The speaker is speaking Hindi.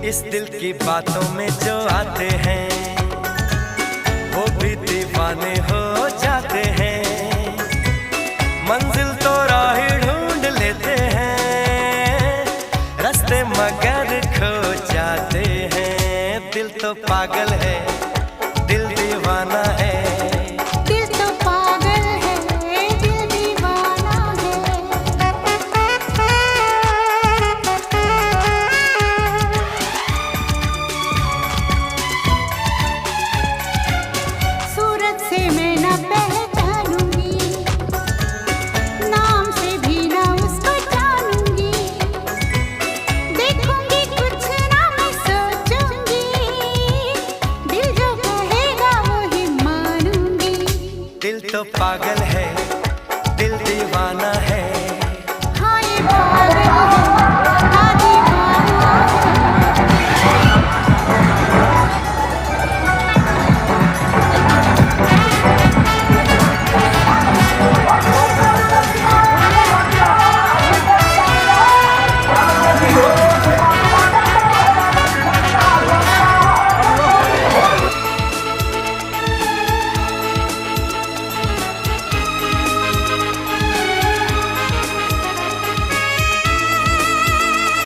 इस दिल की बातों में जो आते हैं वो भी दीवाने हो जाते हैं। मंजिल तो राह ढूंढ लेते हैं, रास्ते मगर खो जाते हैं। दिल तो पागल है, दिल दीवाना है। दिल तो पागल